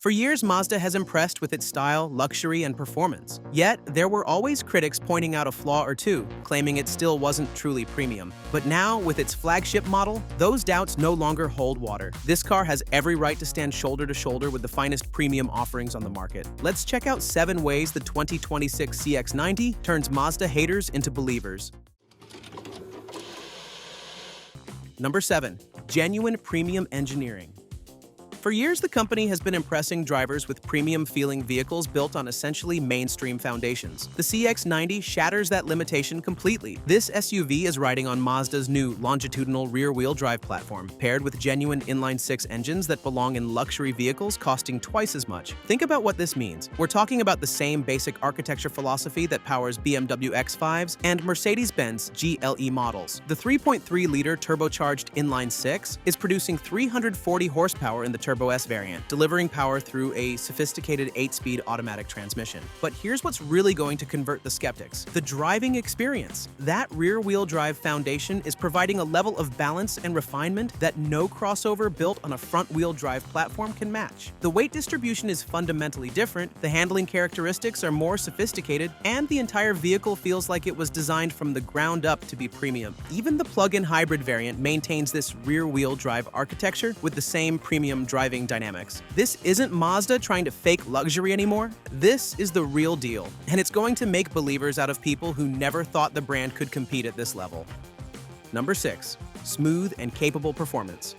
For years, Mazda has impressed with its style, luxury, and performance. Yet, there were always critics pointing out a flaw or two, claiming it still wasn't truly premium. But now, with its flagship model, those doubts no longer hold water. This car has every right to stand shoulder to shoulder with the finest premium offerings on the market. Let's check out 7 ways the 2026 CX-90 turns Mazda haters into believers. Number 7. Genuine premium engineering. For years, the company has been impressing drivers with premium-feeling vehicles built on essentially mainstream foundations. The CX-90 shatters that limitation completely. This SUV is riding on Mazda's new longitudinal rear-wheel drive platform, paired with genuine inline-six engines that belong in luxury vehicles costing twice as much. Think about what this means. We're talking about the same basic architecture philosophy that powers BMW X5s and Mercedes-Benz GLE models. The 3.3-liter turbocharged inline-six is producing 340 horsepower in the Turbo S variant, delivering power through a sophisticated 8-speed automatic transmission. But here's what's really going to convert the skeptics: the driving experience. That rear-wheel drive foundation is providing a level of balance and refinement that no crossover built on a front-wheel drive platform can match. The weight distribution is fundamentally different, the handling characteristics are more sophisticated, and the entire vehicle feels like it was designed from the ground up to be premium. Even the plug-in hybrid variant maintains this rear-wheel drive architecture with the same premium driving dynamics. This isn't Mazda trying to fake luxury anymore. This is the real deal, and it's going to make believers out of people who never thought the brand could compete at this level. Number 6. Smooth and capable performance.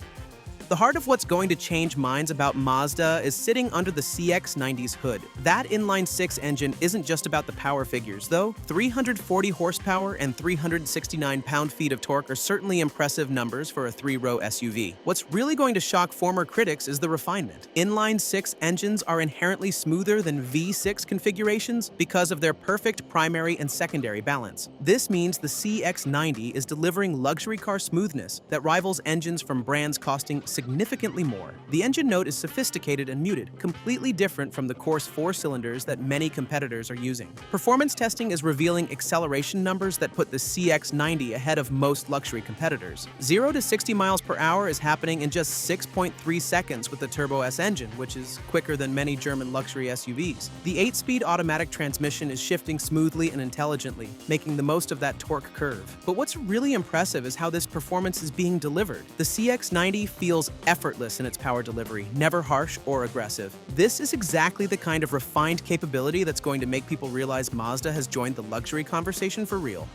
The heart of what's going to change minds about Mazda is sitting under the CX-90's hood. That inline-six engine isn't just about the power figures, though. 340 horsepower and 369 pound-feet of torque are certainly impressive numbers for a 3-row SUV. What's really going to shock former critics is the refinement. Inline-six engines are inherently smoother than V6 configurations because of their perfect primary and secondary balance. This means the CX-90 is delivering luxury car smoothness that rivals engines from brands costing significantly more. The engine note is sophisticated and muted, completely different from the coarse 4 cylinders that many competitors are using. Performance testing is revealing acceleration numbers that put the CX-90 ahead of most luxury competitors. 0 to 60 miles per hour is happening in just 6.3 seconds with the Turbo S engine, which is quicker than many German luxury SUVs. The 8-speed automatic transmission is shifting smoothly and intelligently, making the most of that torque curve. But what's really impressive is how this performance is being delivered. The CX-90 feels effortless in its power delivery, never harsh or aggressive. This is exactly the kind of refined capability that's going to make people realize Mazda has joined the luxury conversation for real.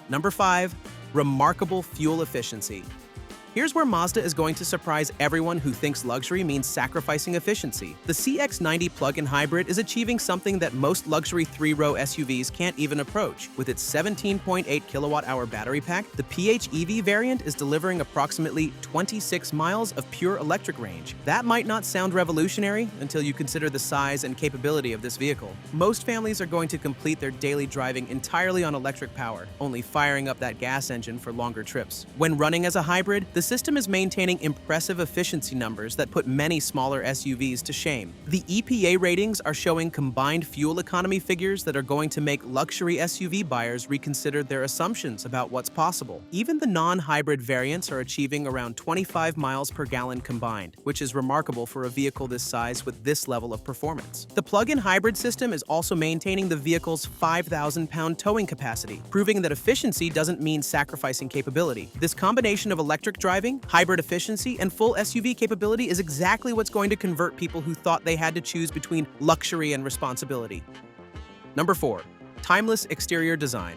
Number 5. Remarkable fuel efficiency. Here's where Mazda is going to surprise everyone who thinks luxury means sacrificing efficiency. The CX-90 plug-in hybrid is achieving something that most luxury 3-row SUVs can't even approach. With its 17.8 kilowatt-hour battery pack, the PHEV variant is delivering approximately 26 miles of pure electric range. That might not sound revolutionary until you consider the size and capability of this vehicle. Most families are going to complete their daily driving entirely on electric power, only firing up that gas engine for longer trips. When running as a hybrid, the system is maintaining impressive efficiency numbers that put many smaller SUVs to shame. The EPA ratings are showing combined fuel economy figures that are going to make luxury SUV buyers reconsider their assumptions about what's possible. Even the non-hybrid variants are achieving around 25 miles per gallon combined, which is remarkable for a vehicle this size with this level of performance. The plug-in hybrid system is also maintaining the vehicle's 5,000-pound towing capacity, proving that efficiency doesn't mean sacrificing capability. This combination of electric driving, hybrid efficiency, and full SUV capability is exactly what's going to convert people who thought they had to choose between luxury and responsibility. Number 4. Timeless exterior design.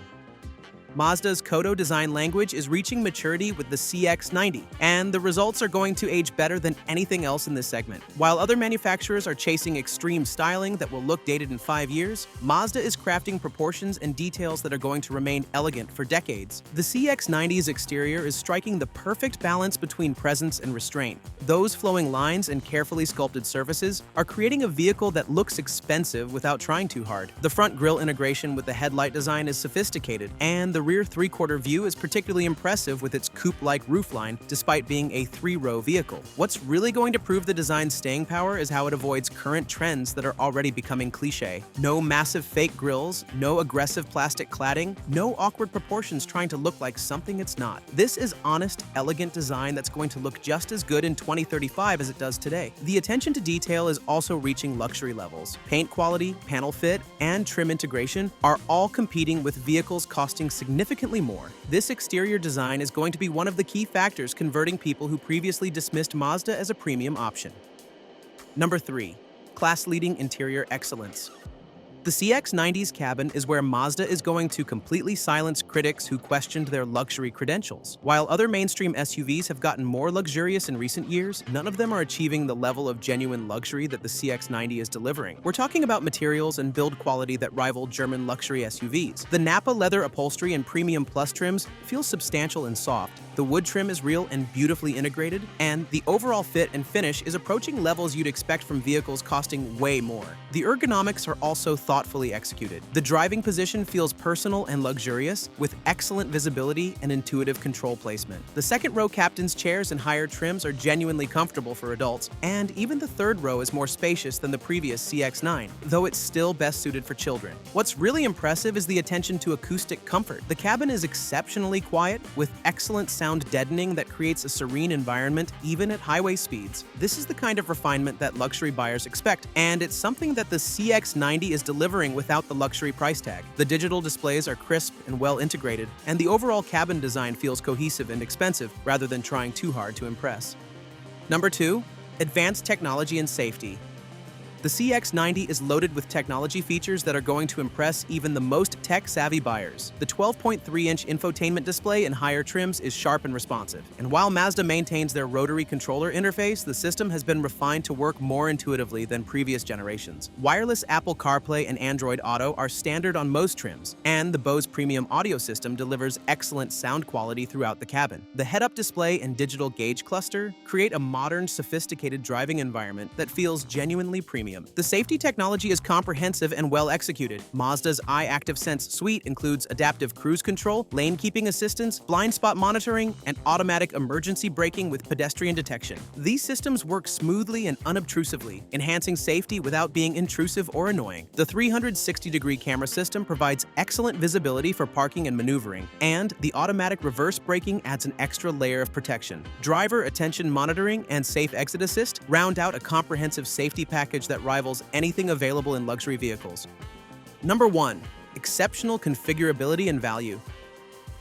Mazda's Kodo design language is reaching maturity with the CX-90, and the results are going to age better than anything else in this segment. While other manufacturers are chasing extreme styling that will look dated in 5 years, Mazda is crafting proportions and details that are going to remain elegant for decades. The CX-90's exterior is striking the perfect balance between presence and restraint. Those flowing lines and carefully sculpted surfaces are creating a vehicle that looks expensive without trying too hard. The front grille integration with the headlight design is sophisticated, and the rear three-quarter view is particularly impressive with its coupe-like roofline, despite being a three-row vehicle. What's really going to prove the design's staying power is how it avoids current trends that are already becoming cliché. No massive fake grills, no aggressive plastic cladding, no awkward proportions trying to look like something it's not. This is honest, elegant design that's going to look just as good in 2035 as it does today. The attention to detail is also reaching luxury levels. Paint quality, panel fit, and trim integration are all competing with vehicles costing significantly more. This exterior design is going to be one of the key factors converting people who previously dismissed Mazda as a premium option. Number 3. Class-leading interior excellence. The CX-90's cabin is where Mazda is going to completely silence critics who questioned their luxury credentials. While other mainstream SUVs have gotten more luxurious in recent years, none of them are achieving the level of genuine luxury that the CX-90 is delivering. We're talking about materials and build quality that rival German luxury SUVs. The Nappa leather upholstery and premium plus trims feel substantial and soft. The wood trim is real and beautifully integrated, and the overall fit and finish is approaching levels you'd expect from vehicles costing way more. The ergonomics are also thoughtfully executed. The driving position feels personal and luxurious, with excellent visibility and intuitive control placement. The second row captain's chairs and higher trims are genuinely comfortable for adults, and even the third row is more spacious than the previous CX-9, though it's still best suited for children. What's really impressive is the attention to acoustic comfort. The cabin is exceptionally quiet, with excellent sound deadening that creates a serene environment even at highway speeds. This is the kind of refinement that luxury buyers expect, and it's something that the CX-90 is delivering without the luxury price tag. The digital displays are crisp and well integrated, and the overall cabin design feels cohesive and expensive rather than trying too hard to impress. Number 2. Advanced technology and safety. The CX-90 is loaded with technology features that are going to impress even the most tech-savvy buyers. The 12.3-inch infotainment display in higher trims is sharp and responsive. And while Mazda maintains their rotary controller interface, the system has been refined to work more intuitively than previous generations. Wireless Apple CarPlay and Android Auto are standard on most trims, and the Bose premium audio system delivers excellent sound quality throughout the cabin. The head-up display and digital gauge cluster create a modern, sophisticated driving environment that feels genuinely premium. The safety technology is comprehensive and well executed. Mazda's iActiveSense suite includes adaptive cruise control, lane keeping assistance, blind spot monitoring, and automatic emergency braking with pedestrian detection. These systems work smoothly and unobtrusively, enhancing safety without being intrusive or annoying. The 360-degree camera system provides excellent visibility for parking and maneuvering, and the automatic reverse braking adds an extra layer of protection. Driver attention monitoring and safe exit assist round out a comprehensive safety package that rivals anything available in luxury vehicles. Number 1. Exceptional configurability and value.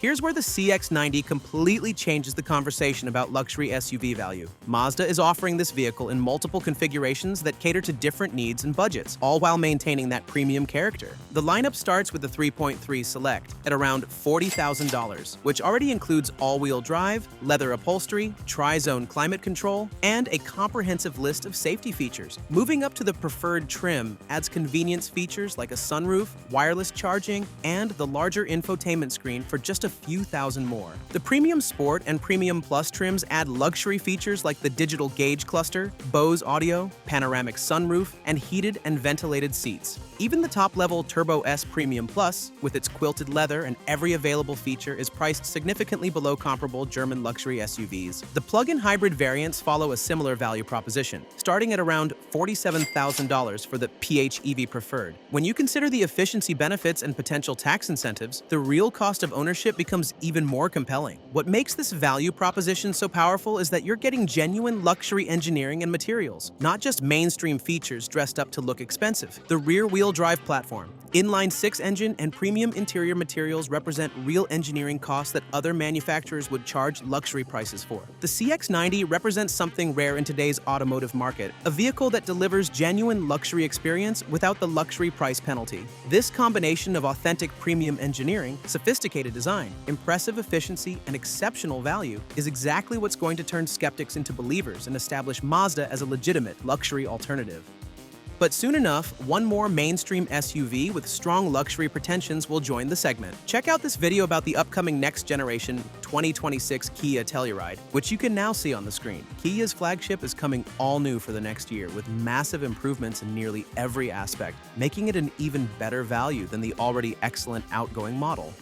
Here's where the CX-90 completely changes the conversation about luxury SUV value. Mazda is offering this vehicle in multiple configurations that cater to different needs and budgets, all while maintaining that premium character. The lineup starts with the 3.3 Select at around $40,000, which already includes all-wheel drive, leather upholstery, tri-zone climate control, and a comprehensive list of safety features. Moving up to the preferred trim adds convenience features like a sunroof, wireless charging, and the larger infotainment screen for just a few thousand more. The Premium Sport and Premium Plus trims add luxury features like the digital gauge cluster, Bose audio, panoramic sunroof, and heated and ventilated seats. Even the top-level Turbo S Premium Plus, with its quilted leather and every available feature, is priced significantly below comparable German luxury SUVs. The plug-in hybrid variants follow a similar value proposition, starting at around $47,000 for the PHEV Preferred. When you consider the efficiency benefits and potential tax incentives, the real cost of ownership becomes even more compelling. What makes this value proposition so powerful is that you're getting genuine luxury engineering and materials, not just mainstream features dressed up to look expensive. The rear-wheel drive platform, inline-six engine, and premium interior materials represent real engineering costs that other manufacturers would charge luxury prices for. The CX-90 represents something rare in today's automotive market, a vehicle that delivers genuine luxury experience without the luxury price penalty. This combination of authentic premium engineering, sophisticated design, impressive efficiency, and exceptional value is exactly what's going to turn skeptics into believers and establish Mazda as a legitimate luxury alternative. But soon enough, one more mainstream SUV with strong luxury pretensions will join the segment. Check out this video about the upcoming next-generation 2026 Kia Telluride, which you can now see on the screen. Kia's flagship is coming all new for the next year with massive improvements in nearly every aspect, making it an even better value than the already excellent outgoing model.